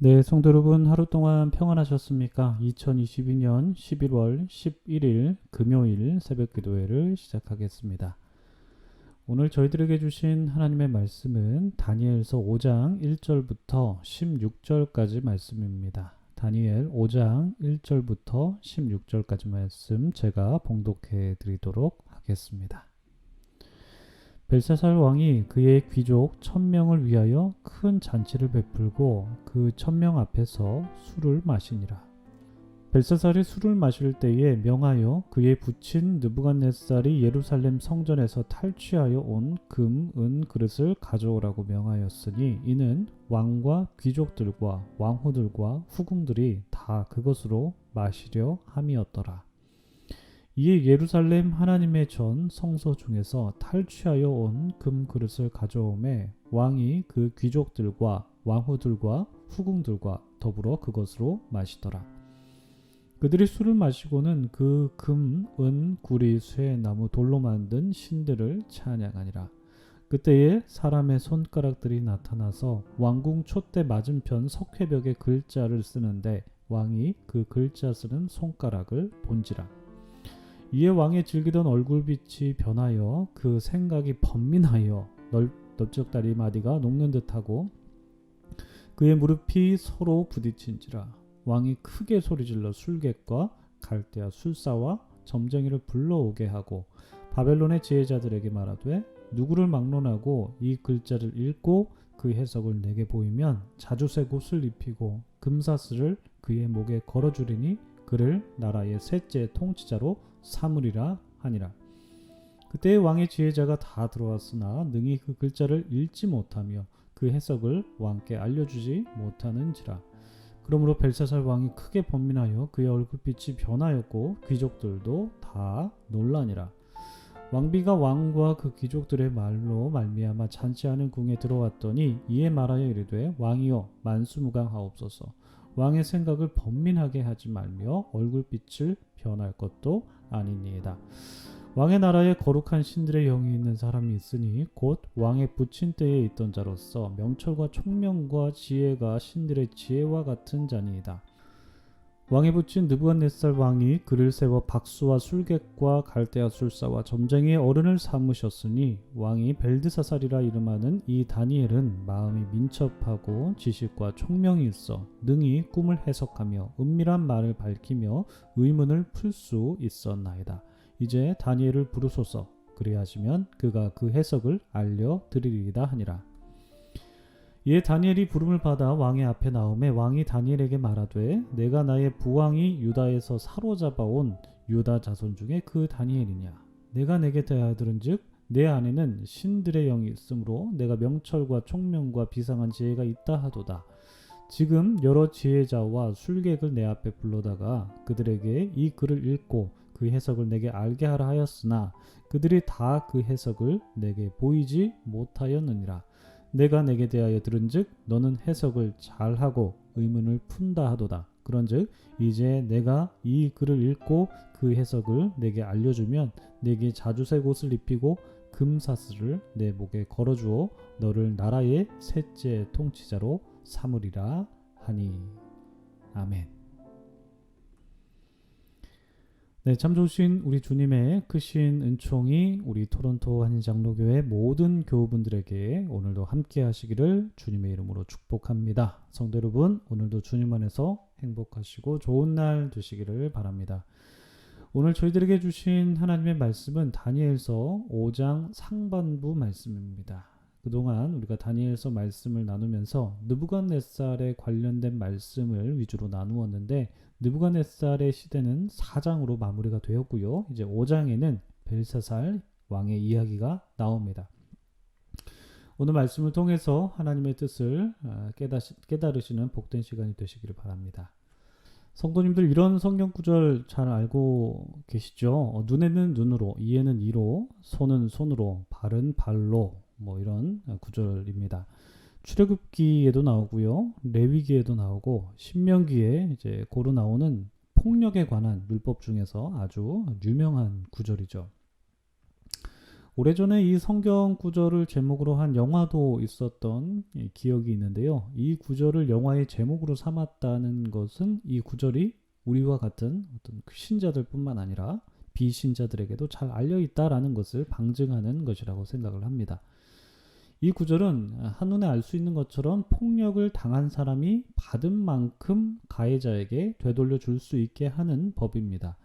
네, 성도 여러분, 하루 동안 평안하셨습니까? 2022년 11월 11일 금요일 새벽 기도회를 시작하겠습니다. 오늘 저희들에게 주신 하나님의 말씀은 다니엘서 5장 1절부터 16절까지 말씀입니다. 다니엘 5장 1절부터 16절까지 말씀 제가 봉독해 드리도록 하겠습니다. 벨사살 왕이 그의 귀족 1000명을 위하여 큰 잔치를 베풀고 그 1000명 앞에서 술을 마시니라. 벨사살이 술을 마실 때에 명하여 그의 부친 느부갓네살이 예루살렘 성전에서 탈취하여 온 금, 은 그릇을 가져오라고 명하였으니 이는 왕과 귀족들과 왕후들과 후궁들이 다 그것으로 마시려 함이었더라. 이에 예루살렘 하나님의 전 성소 중에서 탈취하여 온 금그릇을 가져오매 왕이 그 귀족들과 왕후들과 후궁들과 더불어 그것으로 마시더라. 그들이 술을 마시고는 그 금, 은, 구리, 쇠, 나무, 돌로 만든 신들을 찬양하니라. 그때에 사람의 손가락들이 나타나서 왕궁 촛대 맞은편 석회벽에 글자를 쓰는데 왕이 그 글자 쓰는 손가락을 본지라. 이에 왕의 즐기던 얼굴빛이 변하여 그 생각이 번민하여 넓적다리 마디가 녹는 듯하고 그의 무릎이 서로 부딪힌지라. 왕이 크게 소리질러 술객과 갈대아 술사와 점쟁이를 불러오게 하고 바벨론의 지혜자들에게 말하되 누구를 막론하고 이 글자를 읽고 그 해석을 내게 보이면 자주색 옷을 입히고 금사슬을 그의 목에 걸어주리니 그를 나라의 셋째 통치자로 삼으리라 하니라. 그때 왕의 지혜자가 다 들어왔으나 능히 그 글자를 읽지 못하며 그 해석을 왕께 알려주지 못하는지라. 그러므로 벨사살 왕이 크게 번민하여 그의 얼굴빛이 변하였고 귀족들도 다 놀라니라. 왕비가 왕과 그 귀족들의 말로 말미암아 잔치하는 궁에 들어왔더니 이에 말하여 이르되 왕이여 만수무강하옵소서. 왕의 생각을 번민하게 하지 말며 얼굴빛을 변할 것도 아니니이다. 왕의 나라에 거룩한 신들의 영이 있는 사람이 있으니 곧 왕의 부친 때에 있던 자로서 명철과 총명과 지혜가 신들의 지혜와 같은 자니이다. 왕의 부친 느부갓네살 왕이 그를 세워 박수와 술객과 갈대아 술사와 점쟁이의 어른을 삼으셨으니 왕이 벨드사살이라 이름하는 이 다니엘은 마음이 민첩하고 지식과 총명이 있어 능히 꿈을 해석하며 은밀한 말을 밝히며 의문을 풀 수 있었나이다. 이제 다니엘을 부르소서. 그리하시면 그가 그 해석을 알려드리리이다 하니라. 이에 다니엘이 부름을 받아 왕의 앞에 나오매 왕이 다니엘에게 말하되 내가 나의 부왕이 유다에서 사로잡아온 유다 자손 중에 그 다니엘이냐. 내가 내게 대하여 들은즉 내 안에는 신들의 영이 있으므로 내가 명철과 총명과 비상한 지혜가 있다 하도다. 지금 여러 지혜자와 술객을 내 앞에 불러다가 그들에게 이 글을 읽고 그 해석을 내게 알게 하라 하였으나 그들이 다 그 해석을 내게 보이지 못하였느니라. 내가 내게 대하여 들은즉 너는 해석을 잘하고 의문을 푼다 하도다. 그런즉 이제 내가 이 글을 읽고 그 해석을 내게 알려주면 내게 자주색 옷을 입히고 금사슬을 내 목에 걸어주어 너를 나라의 셋째 통치자로 삼으리라 하니. 아멘. 네, 참 좋으신 우리 주님의 크신 은총이 우리 토론토 한인장로교회 모든 교우분들에게 오늘도 함께 하시기를 주님의 이름으로 축복합니다. 성도 여러분, 오늘도 주님 안에서 행복하시고 좋은 날 되시기를 바랍니다. 오늘 저희들에게 주신 하나님의 말씀은 다니엘서 5장 상반부 말씀입니다. 그동안 우리가 다니엘서 말씀을 나누면서 느부갓네살에 관련된 말씀을 위주로 나누었는데 느부갓네살의 시대는 4장으로 마무리가 되었고요. 이제 5장에는 벨사살 왕의 이야기가 나옵니다. 오늘 말씀을 통해서 하나님의 뜻을 깨달으시는 복된 시간이 되시기를 바랍니다. 성도님들 이런 성경 구절 잘 알고 계시죠? 눈에는 눈으로, 이에는 이로, 손은 손으로, 발은 발로 이런 구절입니다. 출애굽기에도 나오고요, 레위기에도 나오고 신명기에 이제 고루 나오는 폭력에 관한 율법 중에서 아주 유명한 구절이죠. 오래전에 이 성경 구절을 제목으로 한 영화도 있었던 기억이 있는데요. 이 구절을 영화의 제목으로 삼았다는 것은 이 구절이 우리와 같은 어떤 신자들 뿐만 아니라 비신자들에게도 잘 알려 있다라는 것을 방증하는 것이라고 생각을 합니다. 이 구절은 한눈에 알 수 있는 것처럼 폭력을 당한 사람이 받은 만큼 가해자에게 되돌려 줄 수 있게 하는 법입니다.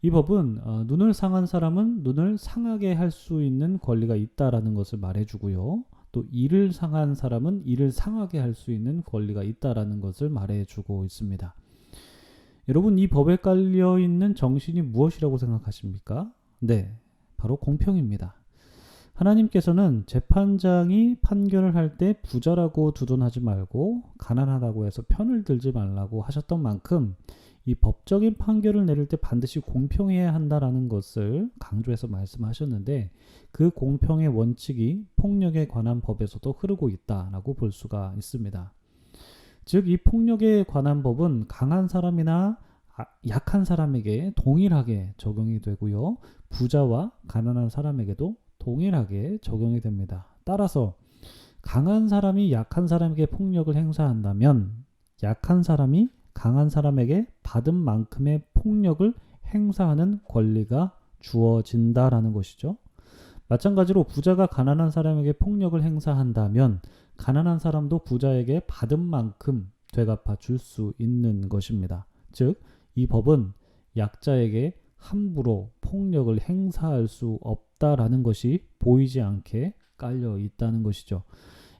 이 법은 눈을 상한 사람은 눈을 상하게 할 수 있는 권리가 있다라는 것을 말해주고요. 또 이를 상한 사람은 이를 상하게 할 수 있는 권리가 있다라는 것을 말해주고 있습니다. 여러분, 이 법에 깔려 있는 정신이 무엇이라고 생각하십니까? 네, 바로 공평입니다. 하나님께서는 재판장이 판결을 할 때 부자라고 두둔하지 말고 가난하다고 해서 편을 들지 말라고 하셨던 만큼 이 법적인 판결을 내릴 때 반드시 공평해야 한다라는 것을 강조해서 말씀하셨는데, 그 공평의 원칙이 폭력에 관한 법에서도 흐르고 있다라고 볼 수가 있습니다. 즉, 이 폭력에 관한 법은 강한 사람이나 약한 사람에게 동일하게 적용이 되고요. 부자와 가난한 사람에게도 동일하게 적용이 됩니다. 따라서 강한 사람이 약한 사람에게 폭력을 행사한다면 약한 사람이 강한 사람에게 받은 만큼의 폭력을 행사하는 권리가 주어진다라는 것이죠. 마찬가지로 부자가 가난한 사람에게 폭력을 행사한다면 가난한 사람도 부자에게 받은 만큼 되갚아 줄 수 있는 것입니다. 즉, 이 법은 약자에게 함부로 폭력을 행사할 수 없다라는 것이 보이지 않게 깔려 있다는 것이죠.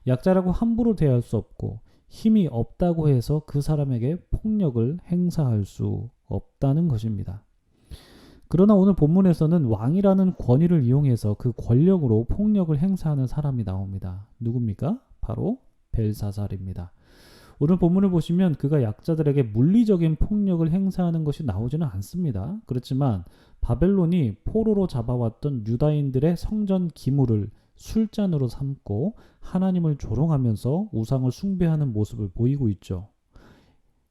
약자라고 함부로 대할 수 없고 힘이 없다고 해서 그 사람에게 폭력을 행사할 수 없다는 것입니다. 그러나 오늘 본문에서는 왕이라는 권위를 이용해서 그 권력으로 폭력을 행사하는 사람이 나옵니다. 누굽니까? 바로 벨사살입니다. 오늘 본문을 보시면 그가 약자들에게 물리적인 폭력을 행사하는 것이 나오지는 않습니다. 그렇지만 바벨론이 포로로 잡아왔던 유다인들의 성전 기물을 술잔으로 삼고 하나님을 조롱하면서 우상을 숭배하는 모습을 보이고 있죠.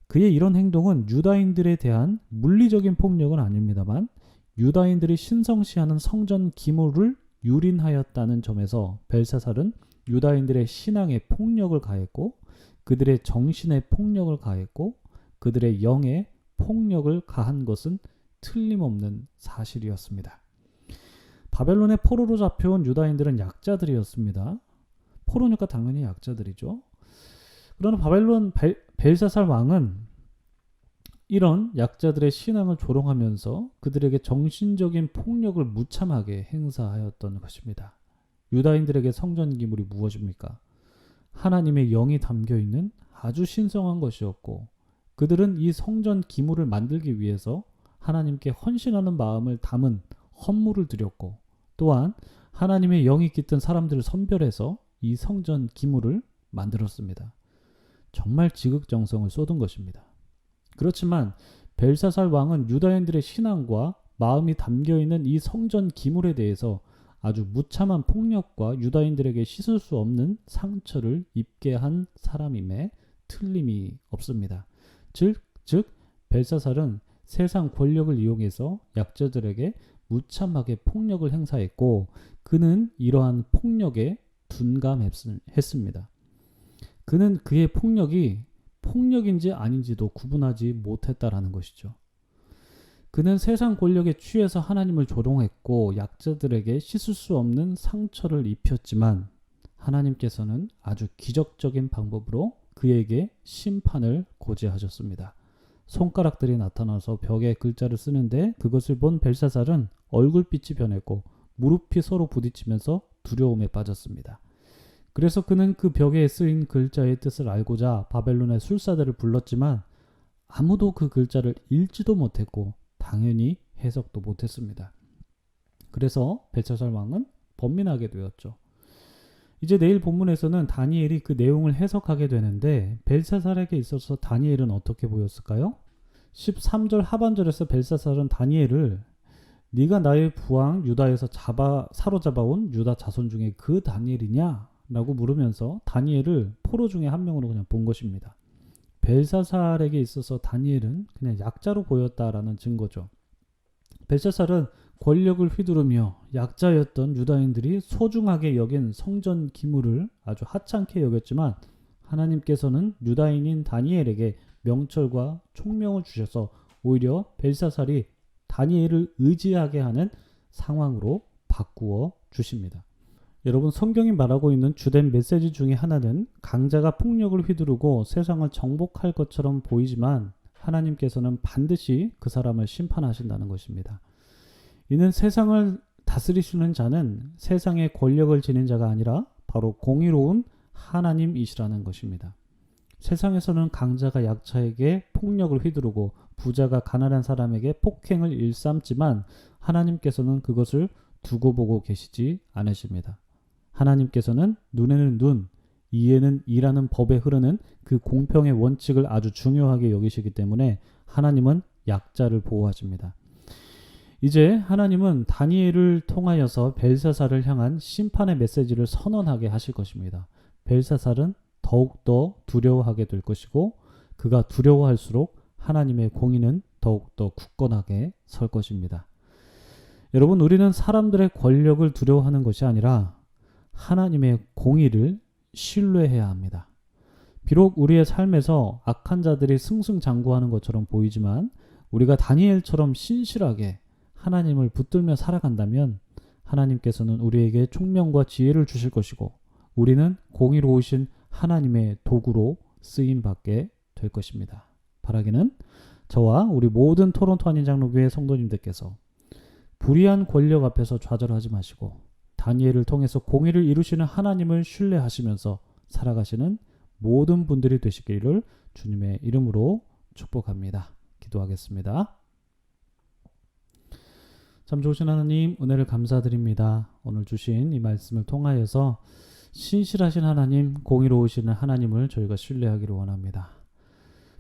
그의 이런 행동은 유다인들에 대한 물리적인 폭력은 아닙니다만 유다인들이 신성시하는 성전 기물을 유린하였다는 점에서 벨사살은 유다인들의 신앙에 폭력을 가했고 그들의 정신에 폭력을 가했고 그들의 영에 폭력을 가한 것은 틀림없는 사실이었습니다. 바벨론의 포로로 잡혀온 유다인들은 약자들이었습니다. 포로니까 당연히 약자들이죠. 그러나 바벨론 벨사살 왕은 이런 약자들의 신앙을 조롱하면서 그들에게 정신적인 폭력을 무참하게 행사하였던 것입니다. 유다인들에게 성전 기물이 무엇입니까? 하나님의 영이 담겨있는 아주 신성한 것이었고 그들은 이 성전 기물을 만들기 위해서 하나님께 헌신하는 마음을 담은 헌물을 드렸고 또한 하나님의 영이 깃든 사람들을 선별해서 이 성전 기물을 만들었습니다. 정말 지극정성을 쏟은 것입니다. 그렇지만 벨사살 왕은 유다인들의 신앙과 마음이 담겨있는 이 성전 기물에 대해서 아주 무참한 폭력과 유다인들에게 씻을 수 없는 상처를 입게 한 사람임에 틀림이 없습니다. 즉 벨사살은 세상 권력을 이용해서 약자들에게 무참하게 폭력을 행사했고 그는 이러한 폭력에 둔감했습니다. 그는 그의 폭력이 폭력인지 아닌지도 구분하지 못했다라는 것이죠. 그는 세상 권력에 취해서 하나님을 조롱했고 약자들에게 씻을 수 없는 상처를 입혔지만 하나님께서는 아주 기적적인 방법으로 그에게 심판을 고지하셨습니다. 손가락들이 나타나서 벽에 글자를 쓰는데 그것을 본 벨사살은 얼굴빛이 변했고 무릎이 서로 부딪히면서 두려움에 빠졌습니다. 그래서 그는 그 벽에 쓰인 글자의 뜻을 알고자 바벨론의 술사들을 불렀지만 아무도 그 글자를 읽지도 못했고 당연히 해석도 못했습니다. 그래서 벨사살 왕은 번민하게 되었죠. 이제 내일 본문에서는 다니엘이 그 내용을 해석하게 되는데 벨사살에게 있어서 다니엘은 어떻게 보였을까요? 13절 하반절에서 벨사살은 다니엘을 네가 나의 부왕 유다에서 사로잡아온 유다 자손 중에 그 다니엘이냐? 라고 물으면서 다니엘을 포로 중에 한 명으로 그냥 본 것입니다. 벨사살에게 있어서 다니엘은 그냥 약자로 보였다라는 증거죠. 벨사살은 권력을 휘두르며 약자였던 유다인들이 소중하게 여긴 성전 기물을 아주 하찮게 여겼지만 하나님께서는 유다인인 다니엘에게 명철과 총명을 주셔서 오히려 벨사살이 다니엘을 의지하게 하는 상황으로 바꾸어 주십니다. 여러분, 성경이 말하고 있는 주된 메시지 중에 하나는 강자가 폭력을 휘두르고 세상을 정복할 것처럼 보이지만 하나님께서는 반드시 그 사람을 심판하신다는 것입니다. 이는 세상을 다스리시는 자는 세상의 권력을 지닌 자가 아니라 바로 공의로운 하나님이시라는 것입니다. 세상에서는 강자가 약자에게 폭력을 휘두르고 부자가 가난한 사람에게 폭행을 일삼지만 하나님께서는 그것을 두고 보고 계시지 않으십니다. 하나님께서는 눈에는 눈, 이에는 이라는 법에 흐르는 그 공평의 원칙을 아주 중요하게 여기시기 때문에 하나님은 약자를 보호하십니다. 이제 하나님은 다니엘을 통하여서 벨사살을 향한 심판의 메시지를 선언하게 하실 것입니다. 벨사살은 더욱더 두려워하게 될 것이고 그가 두려워할수록 하나님의 공의는 더욱더 굳건하게 설 것입니다. 여러분, 우리는 사람들의 권력을 두려워하는 것이 아니라 하나님의 공의를 신뢰해야 합니다. 비록 우리의 삶에서 악한 자들이 승승장구하는 것처럼 보이지만 우리가 다니엘처럼 신실하게 하나님을 붙들며 살아간다면 하나님께서는 우리에게 총명과 지혜를 주실 것이고 우리는 공의로우신 하나님의 도구로 쓰임받게 될 것입니다. 바라기는 저와 우리 모든 토론토 한인장로교회 성도님들께서 불의한 권력 앞에서 좌절하지 마시고 다니엘을 통해서 공의를 이루시는 하나님을 신뢰하시면서 살아가시는 모든 분들이 되시기를 주님의 이름으로 축복합니다. 기도하겠습니다. 참 좋으신 하나님, 은혜를 감사드립니다. 오늘 주신 이 말씀을 통하여서 신실하신 하나님, 공의로우시는 하나님을 저희가 신뢰하기를 원합니다.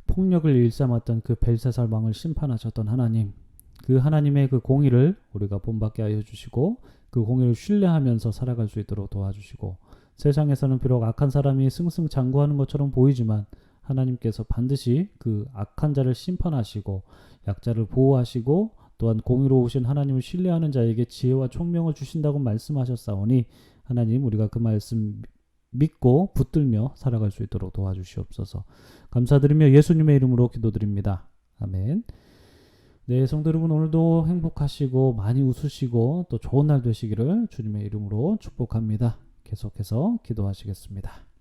폭력을 일삼았던 그 벨사살 왕을 심판하셨던 하나님, 그 하나님의 그 공의를 우리가 본받게 하여 주시고 그 공의를 신뢰하면서 살아갈 수 있도록 도와주시고 세상에서는 비록 악한 사람이 승승장구하는 것처럼 보이지만 하나님께서 반드시 그 악한 자를 심판하시고 약자를 보호하시고 또한 공의로우신 하나님을 신뢰하는 자에게 지혜와 총명을 주신다고 말씀하셨사오니 하나님, 우리가 그 말씀 믿고 붙들며 살아갈 수 있도록 도와주시옵소서. 감사드리며 예수님의 이름으로 기도드립니다. 아멘. 네, 성도 여러분, 오늘도 행복하시고 많이 웃으시고 또 좋은 날 되시기를 주님의 이름으로 축복합니다. 계속해서 기도하시겠습니다.